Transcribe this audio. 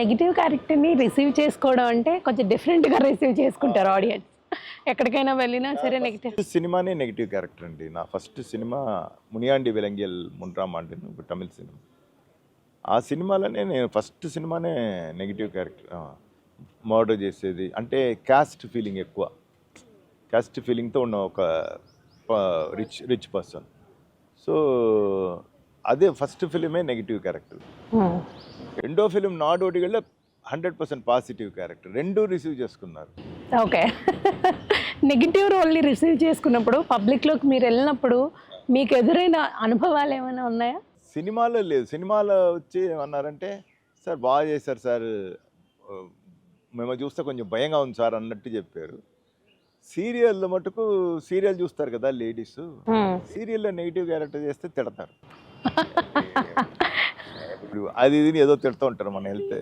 Negative క్యారెక్టర్ని receive చేసుకోవడం అంటే కొంచెం డిఫరెంట్గా రిసీవ్ చేసుకుంటారు ఆడియన్స్. ఎక్కడికైనా వెళ్ళినా సరే నెగిటివ్. సినిమానే నెగిటివ్ క్యారెక్టర్ అండి. నా ఫస్ట్ సినిమా మునియాండి వెలంగియల్ మున్రామ అంటే ఒక తమిళ సినిమా. ఆ సినిమాలోనే నేను ఫస్ట్ సినిమానే నెగిటివ్ క్యారెక్టర్, మర్డర్ చేసేది అంటే క్యాస్ట్ ఫీలింగ్ ఎక్కువ, క్యాస్ట్ ఫీలింగ్తో ఉన్న ఒక రిచ్ పర్సన్. సో అదే ఫస్ట్ ఫిలిమే నెగిటివ్ క్యారెక్టర్. రెండో ఫిలిం నాడోడిగల్లో 100% పాజిటివ్ క్యారెక్టర్. రెండూ రిసీవ్ చేసుకున్నారు. ఓకే. నెగిటివ్ రోల్ని రిసీవ్ చేసుకున్నప్పుడు పబ్లిక్లోకి మీరు వెళ్ళినప్పుడు మీకు ఎదురైన అనుభవాలు ఏమైనా ఉన్నాయా? సినిమాలో లేదు. సినిమాలో వచ్చి ఏమన్నారంటే, సార్ బాగా చేశారు సార్, మేము చూస్తే కొంచెం భయంగా ఉంది సార్ అన్నట్టు చెప్పారు. సీరియల్లో మటుకు సీరియల్ చూస్తారు కదా లేడీస్, సీరియల్లో నెగిటివ్ క్యారెక్టర్ చేస్తే తిడతారు. ఇప్పుడు అది ఇది ఏదో తిడుతూ ఉంటారు మన వెళ్తే.